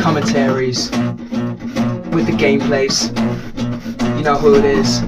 commentaries with the gameplays. You know who it is.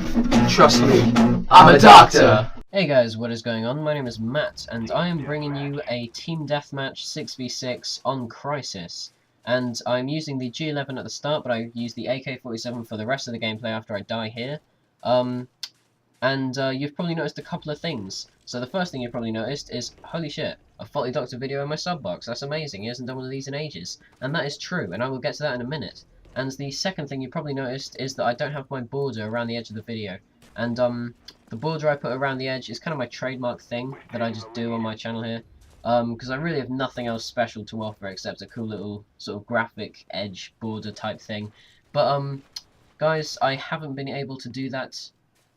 Trust me, I'm a doctor. Hey guys, what is going on? My name is Matt, and I am bringing you a Team Deathmatch 6v6 on Crisis. And I'm using the G11 at the start, but I use the AK47 for the rest of the gameplay after I die here. You've probably noticed a couple of things. So the first thing you've probably noticed is, holy shit, a Faulty Doctor video in my sub box. That's amazing, he hasn't done one of these in ages. And that is true, and I will get to that in a minute. And the second thing you probably noticed is that I don't have my border around the edge of the video. And the border I put around the edge is kind of my trademark thing that I just do on my channel here. Because I really have nothing else special to offer except a cool little sort of graphic edge border type thing. But guys, I haven't been able to do that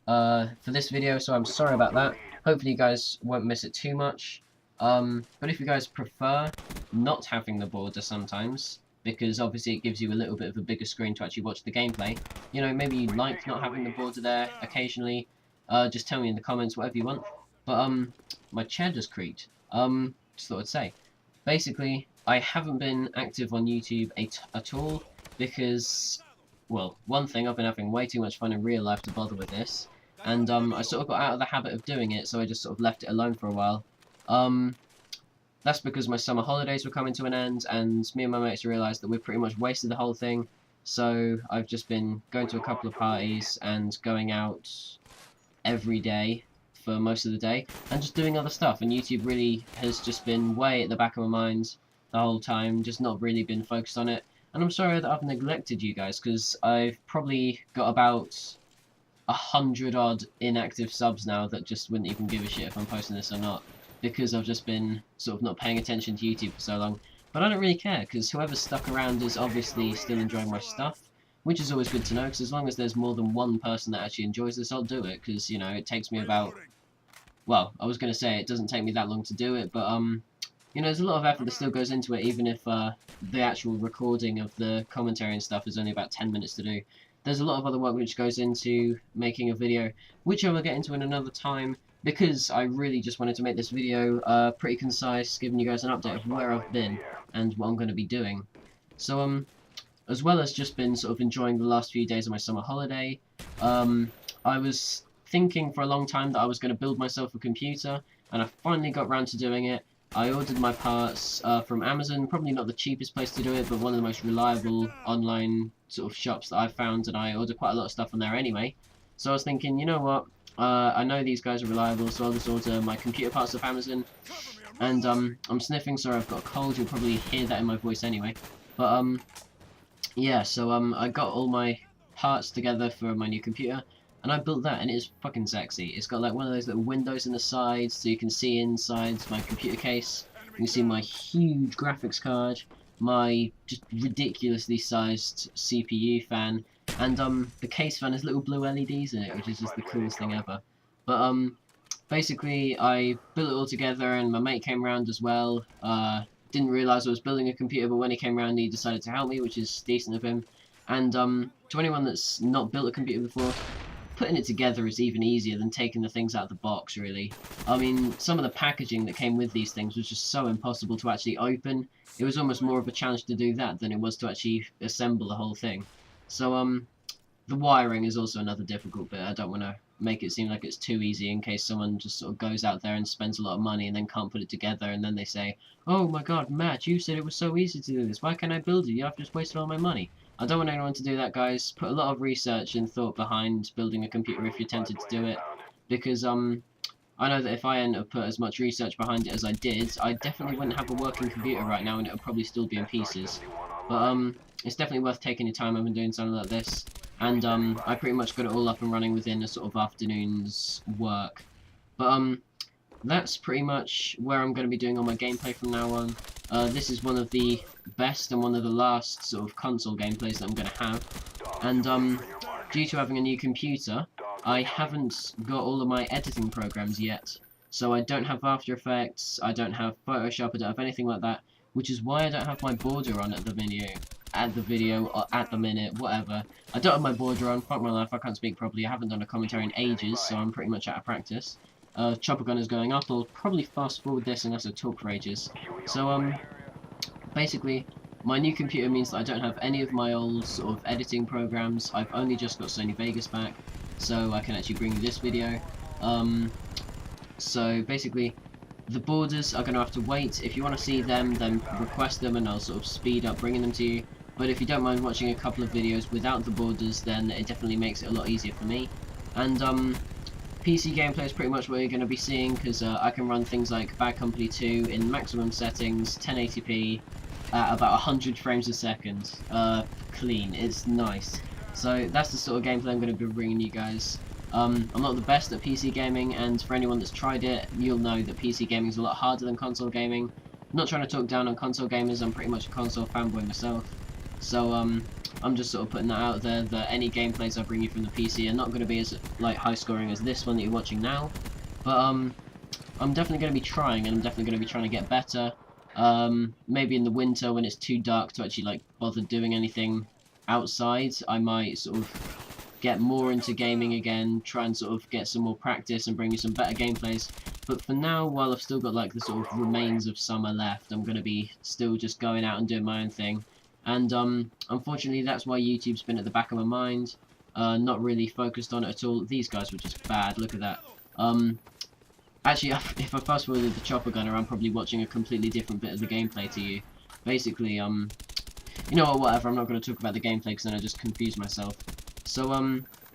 for this video, so I'm sorry about that. Hopefully you guys won't miss it too much. But if you guys prefer not having the border sometimes, because obviously it gives you a little bit of a bigger screen to actually watch the gameplay, you know, maybe you like not having the border there occasionally, just tell me in the comments, whatever you want. But my chair just creaked. Just thought I'd say. Basically, I haven't been active on YouTube at all, because, well, one thing, I've been having way too much fun in real life to bother with this, and I sort of got out of the habit of doing it, so I just sort of left it alone for a while. That's because my summer holidays were coming to an end, and me and my mates realised that we pretty much wasted the whole thing, so I've just been going to a couple of parties and going out every day for most of the day, and just doing other stuff, and YouTube really has just been way at the back of my mind the whole time, just not really been focused on it. And I'm sorry that I've neglected you guys, because I've probably got about 100 odd inactive subs now that just wouldn't even give a shit if I'm posting this or not, because I've just been sort of not paying attention to YouTube for so long. But I don't really care, because whoever's stuck around is obviously still enjoying my stuff, which is always good to know, because as long as there's more than one person that actually enjoys this, I'll do it, because, you know, it takes me about, well, I was going to say it doesn't take me that long to do it, but, you know, there's a lot of effort that still goes into it, even if the actual recording of the commentary and stuff is only about 10 minutes to do. There's a lot of other work which goes into making a video, which I will get into in another time, because I really just wanted to make this video pretty concise, giving you guys an update of where I've been and what I'm going to be doing. So, as well as just been sort of enjoying the last few days of my summer holiday, I was thinking for a long time that I was going to build myself a computer, and I finally got around to doing it. I ordered my parts from Amazon, probably not the cheapest place to do it, but one of the most reliable online sort of shops that I've found, and I ordered quite a lot of stuff on there anyway. So I was thinking, you know what, I know these guys are reliable, so I'll just order my computer parts off Amazon. And I'm sniffing, sorry, I've got a cold, you'll probably hear that in my voice anyway. But yeah, so I got all my parts together for my new computer, and I built that, and it is fucking sexy. It's got like one of those little windows in the sides, so you can see inside my computer case. You can see my huge graphics card, my just ridiculously sized CPU fan, and the case fan has little blue LEDs in it, which is just the coolest thing ever. But basically I built it all together, and my mate came around as well. Didn't realise I was building a computer, but when he came around he decided to help me, which is decent of him. And to anyone that's not built a computer before, putting it together is even easier than taking the things out of the box, really. I mean, some of the packaging that came with these things was just so impossible to actually open. It was almost more of a challenge to do that than it was to actually assemble the whole thing. So, the wiring is also another difficult bit. I don't want to make it seem like it's too easy in case someone just sort of goes out there and spends a lot of money and then can't put it together, and then they say, "Oh my god, Matt, you said it was so easy to do this. Why can't I build it? You have just wasted all my money." I don't want anyone to do that, guys. Put a lot of research and thought behind building a computer if you're tempted to do it, because I know that if I hadn't have put as much research behind it as I did, I definitely wouldn't have a working computer right now, and it would probably still be in pieces. But it's definitely worth taking your time. I've been doing something like this, and I pretty much got it all up and running within a sort of afternoon's work. But that's pretty much where I'm going to be doing all my gameplay from now on. This is one of the best and one of the last sort of console gameplays that I'm going to have. And due to having a new computer, I haven't got all of my editing programs yet. So I don't have After Effects, I don't have Photoshop, I don't have anything like that, which is why I don't have my border on at the video, or at the minute, whatever. I don't have my border on, fuck my life, I can't speak properly, I haven't done a commentary in ages, so I'm pretty much out of practice. Chopper gun is going up, I'll probably fast forward this unless I talk for ages. So, Basically, my new computer means that I don't have any of my old sort of editing programs. I've only just got Sony Vegas back, so I can actually bring you this video. So basically, the borders are going to have to wait. If you want to see them, then request them and I'll sort of speed up bringing them to you. But if you don't mind watching a couple of videos without the borders, then it definitely makes it a lot easier for me. And PC gameplay is pretty much what you're going to be seeing, because I can run things like Bad Company 2 in maximum settings, 1080p, at about 100 frames a second, clean. It's nice. So that's the sort of gameplay I'm going to be bringing you guys. I'm not the best at PC gaming, and for anyone that's tried it, you'll know that PC gaming is a lot harder than console gaming. I'm not trying to talk down on console gamers, I'm pretty much a console fanboy myself. So I'm just sort of putting that out there, that any gameplays I bring you from the PC are not going to be as like high scoring as this one that you're watching now. But I'm definitely going to be trying, and I'm definitely going to be trying to get better. Maybe in the winter when it's too dark to actually like bother doing anything outside, I might sort of get more into gaming again, try and sort of get some more practice and bring you some better gameplays. But for now, while I've still got like the sort of remains of summer left, I'm going to be still just going out and doing my own thing. And unfortunately, that's why YouTube's been at the back of my mind, not really focused on it at all. These guys were just bad, look at that. Actually, if I fast forwarded the chopper gunner, I'm probably watching a completely different bit of the gameplay to you. Basically, you know what, whatever, I'm not going to talk about the gameplay because then I just confuse myself. So,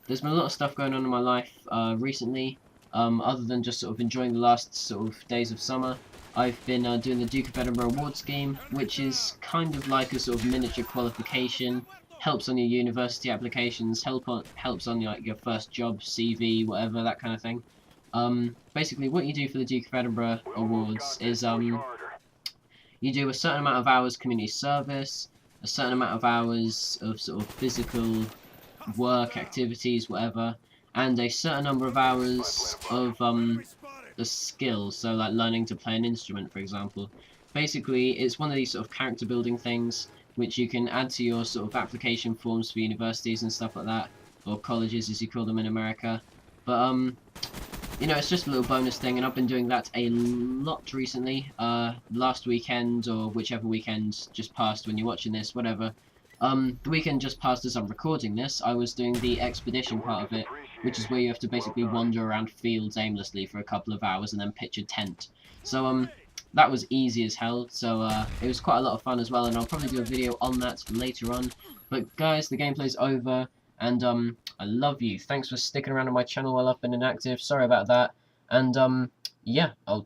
there's been a lot of stuff going on in my life recently, other than just sort of enjoying the last sort of days of summer. I've been doing the Duke of Edinburgh award scheme, which is kind of like a sort of miniature qualification, helps on your university applications, helps on like your first job, CV, whatever, that kind of thing. Basically, what you do for the Duke of Edinburgh awards is you do a certain amount of hours community service, a certain amount of hours of sort of physical work, activities, whatever, and a certain number of hours of the skills, so like learning to play an instrument, for example. Basically, it's one of these sort of character building things which you can add to your sort of application forms for universities and stuff like that, or colleges as you call them in America. But you know, it's just a little bonus thing, and I've been doing that a lot recently. Last weekend, or whichever weekend just passed when you're watching this, whatever. The weekend just passed as I'm recording this, I was doing the expedition part of it, which is where you have to basically wander around fields aimlessly for a couple of hours and then pitch a tent. So, that was easy as hell, so, it was quite a lot of fun as well, and I'll probably do a video on that later on. But guys, the gameplay's over, and, I love you. Thanks for sticking around on my channel while I've been inactive. Sorry about that. And, yeah, I'll